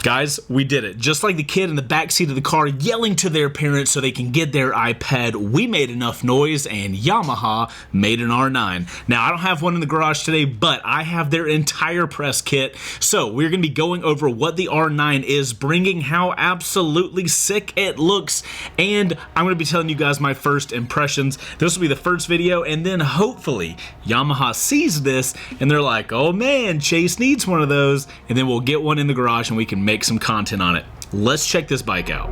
Guys, we did it. Just like the kid in the backseat of the car yelling to their parents so they can get their iPad, we made enough noise and Yamaha made an R9. Now, I don't have one in the garage today, but I have their entire press kit. So we're going to be going over what the R9 is bringing, how absolutely sick it looks, and I'm going to be telling you guys my first impressions. This will be the first video, and then hopefully Yamaha sees this and they're like, oh man, Chase needs one of those, and then we'll get one in the garage and we can make some content on it. Let's check this bike out.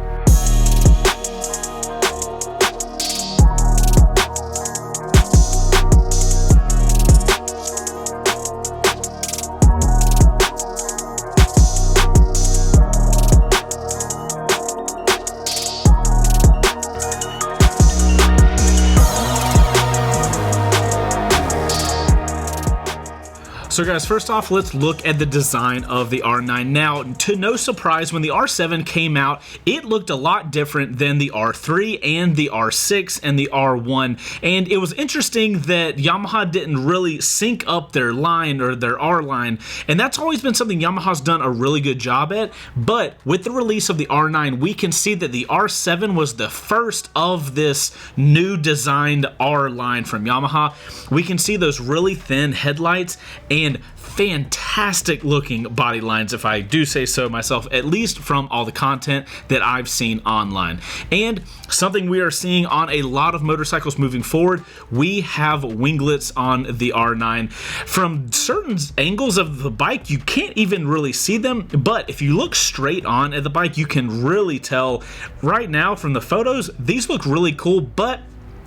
So guys, first off, let's look at the design of the R9. Now, to no surprise, when the R7 came out, it looked a lot different than the R3 and the R6 and the R1. And it was interesting that Yamaha didn't really sync up their line or their R line. And that's always been something Yamaha's done a really good job at. But with the release of the R9, we can see that the R7 was the first of this new designed R line from Yamaha. We can see those really thin headlights and fantastic looking body lines, if I do say so myself, at least from all the content that I've seen online. And something we are seeing on a lot of motorcycles moving forward, we have winglets on the R9. From certain angles of the bike, you can't even really see them, but if you look straight on at the bike, you can really tell. Right now from the photos, these look really cool, but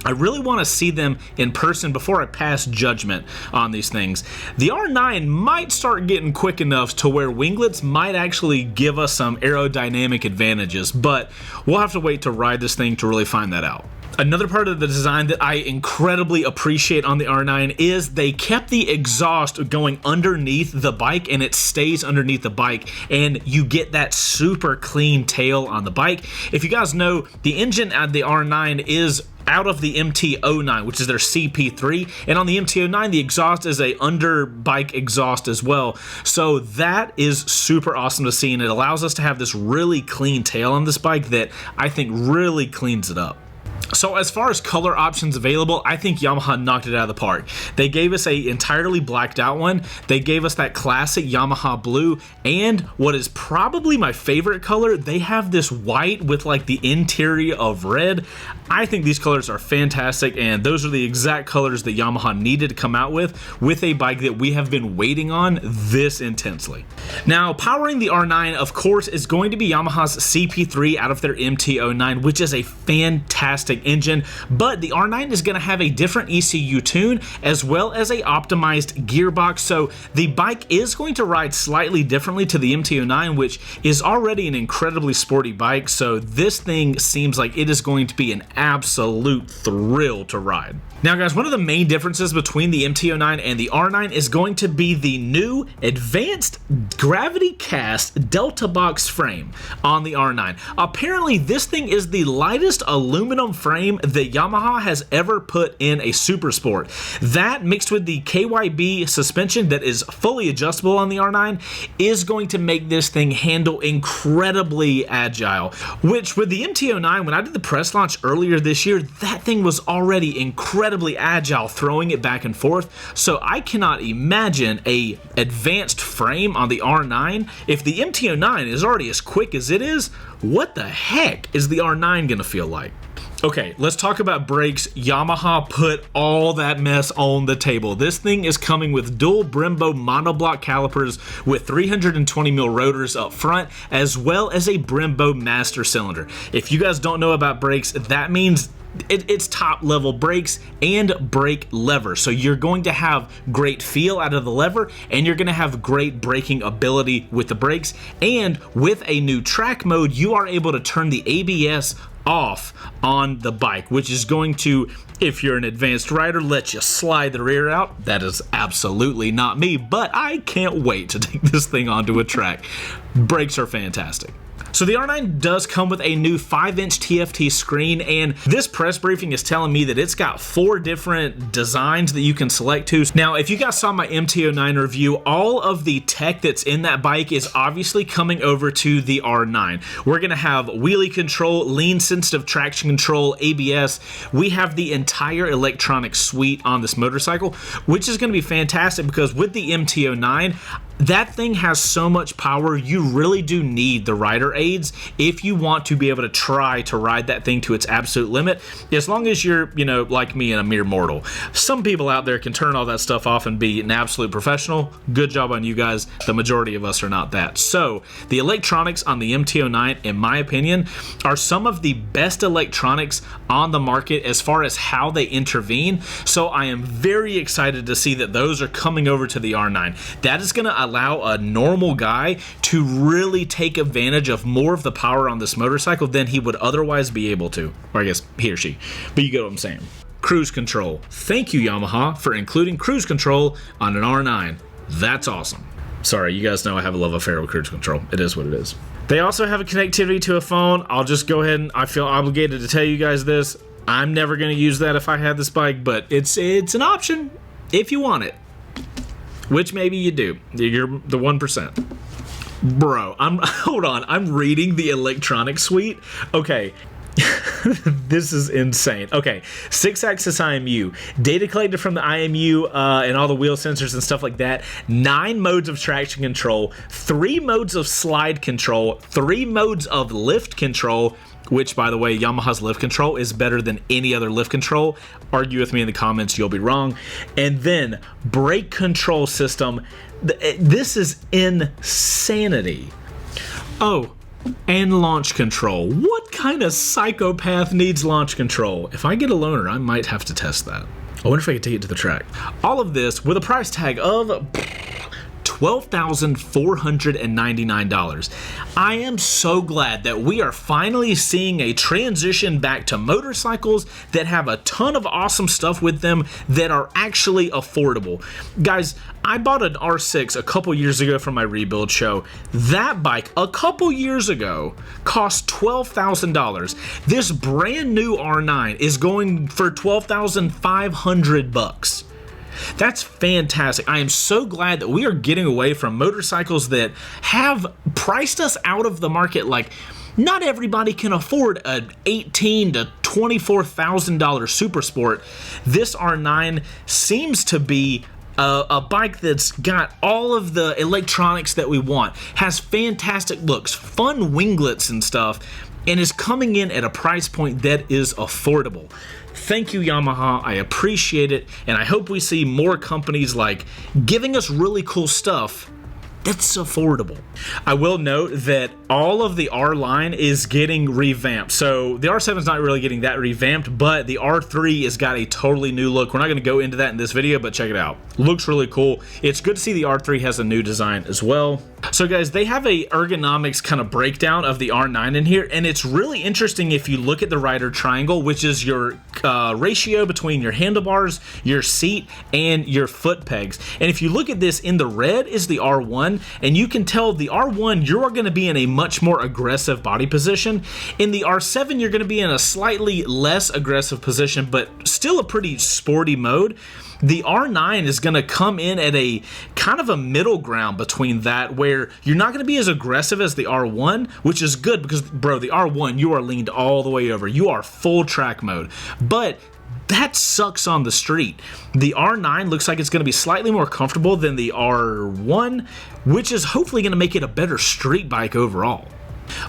I really want to see them in person before I pass judgment on these things. The R9 might start getting quick enough to where winglets might actually give us some aerodynamic advantages, but we'll have to wait to ride this thing to really find that out. Another part of the design that I incredibly appreciate on the R9 is they kept the exhaust going underneath the bike, and it stays underneath the bike, and you get that super clean tail on the bike. If you guys know, the engine at the R9 is out of the MT-09, which is their CP3, and on the MT-09 the exhaust is a under bike exhaust as well, so that is super awesome to see, and it allows us to have this really clean tail on this bike that I think really cleans it up. So as far as color options available, I think Yamaha knocked it out of the park. They gave us a entirely blacked out one, they gave us that classic Yamaha blue, and what is probably my favorite color, they have this white with like the interior of red. I think these colors are fantastic, and those are the exact colors that Yamaha needed to come out with a bike that we have been waiting on this intensely. Now, powering the R9, of course, is going to be Yamaha's CP3 out of their MT-09, which is a fantastic engine, but the R9 is going to have a different ECU tune as well as a optimized gearbox, so the bike is going to ride slightly differently to the MT-09, which is already an incredibly sporty bike, so this thing seems like it is going to be an absolute thrill to ride. Now guys, one of the main differences between the MT-09 and the R9 is going to be the new advanced gravity cast Delta box frame on the R9. Apparently this thing is the lightest aluminum frame that Yamaha has ever put in a Super Sport. That mixed with the KYB suspension that is fully adjustable on the R9 is going to make this thing handle incredibly agile, which with the MT-09, when I did the press launch earlier this year, that thing was already incredibly agile throwing it back and forth, so I cannot imagine a advanced frame on the R9. If the MT-09 is already as quick as it is, what the heck is the R9 gonna feel like? Okay, let's talk about brakes. Yamaha put all that mess on the table. This thing is coming with dual Brembo monoblock calipers with 320mm rotors up front, as well as a Brembo master cylinder. If you guys don't know about brakes, that means it's top level brakes and brake lever, so you're going to have great feel out of the lever, and you're going to have great braking ability with the brakes. And with a new track mode, you are able to turn the ABS off on the bike, which is going to, if you're an advanced rider, let you slide the rear out. That is absolutely not me, but I can't wait to take this thing onto a track. Brakes are fantastic. So the R9 does come with a new 5-inch TFT screen, and this press briefing is telling me that it's got 4 different designs that you can select to. Now, if you guys saw my MT09 review, all of the tech that's in that bike is obviously coming over to the R9. We're gonna have wheelie control, lean sensitive traction control, ABS. We have the entire electronic suite on this motorcycle, which is gonna be fantastic because with the MT09, that thing has so much power, you really do need the rider aids if you want to be able to try to ride that thing to its absolute limit, as long as you're, you know, like me and a mere mortal. Some people out there can turn all that stuff off and be an absolute professional. Good job on you guys. The majority of us are not that. So the electronics on the MT09, in my opinion, are some of the best electronics on the market as far as how they intervene. So I am very excited to see that those are coming over to the R9. That is going to allow a normal guy to really take advantage of more of the power on this motorcycle than he would otherwise be able to. Or I guess he or she, but you get what I'm saying. Cruise control. Thank you, Yamaha, for including cruise control on an R9. That's awesome. Sorry, you guys know I have a love affair with cruise control. It is what it is. They also have a connectivity to a phone. I'll just go ahead and I feel obligated to tell you guys this. I'm never going to use that if I had this bike, but it's an option if you want it. Which maybe you do. You're the 1%. Bro, hold on. I'm reading the electronic suite. Okay. This is insane. Okay, 6-axis IMU, data collected from the IMU and all the wheel sensors and stuff like that, 9 modes of traction control, 3 modes of slide control, 3 modes of lift control, which, by the way, Yamaha's lift control is better than any other lift control. Argue with me in the comments, you'll be wrong. And then brake control system. This is insanity. Oh, and launch control. What kind of psychopath needs launch control? If I get a loaner, I might have to test that. I wonder if I could take it to the track. All of this with a price tag of $12,499. I am so glad that we are finally seeing a transition back to motorcycles that have a ton of awesome stuff with them that are actually affordable. Guys, I bought an R6 a couple years ago from my rebuild show. That bike a couple years ago cost $12,000. This brand new R9 is going for $12,500. That's fantastic. I am so glad that we are getting away from motorcycles that have priced us out of the market. Like, not everybody can afford an $18,000 to $24,000 Super Sport. This R9 seems to be a bike that's got all of the electronics that we want, has fantastic looks, fun winglets and stuff, and is coming in at a price point that is affordable. Thank you, Yamaha. I appreciate it, and I hope we see more companies like giving us really cool stuff that's affordable. I will note that all of the R line is getting revamped. So the R7 is not really getting that revamped, but the R3 has got a totally new look. We're not going to go into that in this video, but check it out. Looks really cool. It's good to see the R3 has a new design as well. So guys, they have a ergonomics kind of breakdown of the R9 in here, and it's really interesting if you look at the rider triangle, which is your ratio between your handlebars, your seat, and your foot pegs. And if you look at this, in the red is the R1, and you can tell the R1, you're going to be in a much more aggressive body position. In the R7, you're going to be in a slightly less aggressive position, but still a pretty sporty mode. The R9 is going to come in at a kind of a middle ground between that, where you're not going to be as aggressive as the R1, which is good because, bro, the R1, you are leaned all the way over. You are full track mode. But that sucks on the street. The R9 looks like it's going to be slightly more comfortable than the R1, which is hopefully going to make it a better street bike overall.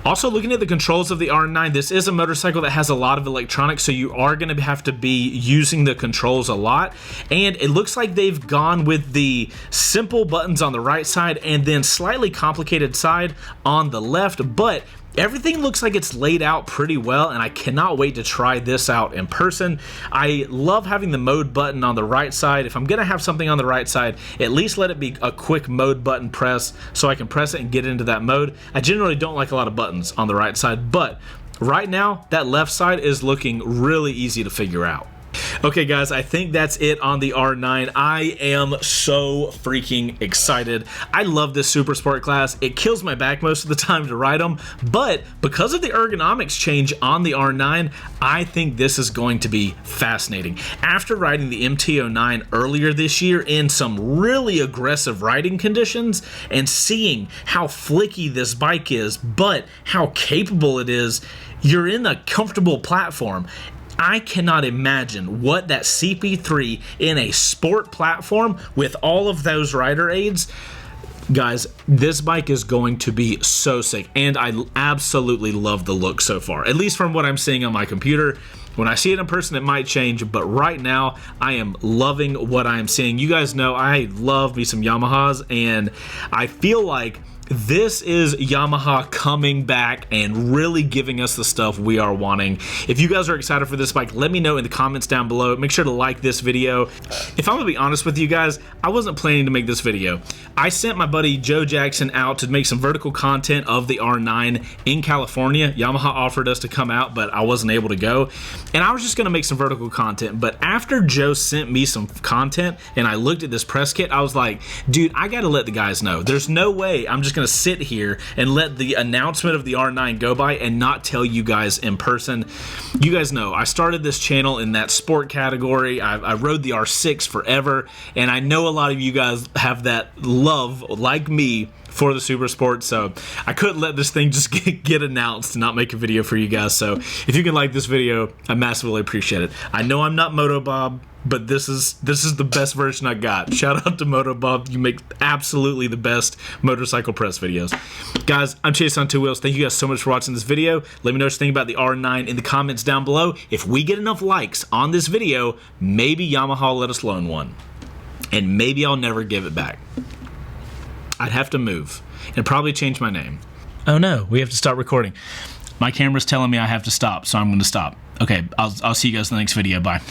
Also, looking at the controls of the R9, this is a motorcycle that has a lot of electronics, so you are going to have to be using the controls a lot. And it looks like they've gone with the simple buttons on the right side and then slightly complicated side on the left, but everything looks like it's laid out pretty well, and I cannot wait to try this out in person. I love having the mode button on the right side. If I'm going to have something on the right side, at least let it be a quick mode button press so I can press it and get into that mode. I generally don't like a lot of buttons on the right side, but right now, that left side is looking really easy to figure out. Okay, guys, I think that's it on the R9. I am so freaking excited. I love this super sport class. It kills my back most of the time to ride them, but because of the ergonomics change on the R9, I think this is going to be fascinating. After riding the MT-09 earlier this year in some really aggressive riding conditions and seeing how flicky this bike is, but how capable it is, you're in a comfortable platform. I cannot imagine what that CP3 in a sport platform with all of those rider aids. Guys, this bike is going to be so sick, and I absolutely love the look so far, at least from what I'm seeing on my computer. When I see it in person, it might change, but right now, I am loving what I am seeing. You guys know I love me some Yamahas, and I feel like this is Yamaha coming back and really giving us the stuff we are wanting. If you guys are excited for this bike, let me know in the comments down below. Make sure to like this video. If I'm gonna be honest with you guys, I wasn't planning to make this video. I sent my buddy Joe Jackson out to make some vertical content of the R9 in California. Yamaha offered us to come out, but I wasn't able to go. And I was just gonna make some vertical content, but after Joe sent me some content and I looked at this press kit, I was like, dude, I gotta let the guys know. There's no way I'm just gonna sit here and let the announcement of the R9 go by and not tell you guys in person. You guys know I started this channel in that sport category. I rode the R6 forever, and I know a lot of you guys have that love, like me, for the super sport, so I couldn't let this thing just get announced and not make a video for you guys. So if you can like this video, I massively appreciate it. I know I'm not Moto Bob, but this is the best version I got. Shout out to Moto Bob. You make absolutely the best motorcycle press videos. Guys, I'm Chaseontwowheels. Thank you guys so much for watching this video. Let me know what you think about the R9 in the comments down below. If we get enough likes on this video, maybe Yamaha will let us loan one. And maybe I'll never give it back. I'd have to move and probably change my name. Oh no, we have to stop recording. My camera's telling me I have to stop, so I'm going to stop. Okay, I'll see you guys in the next video. Bye.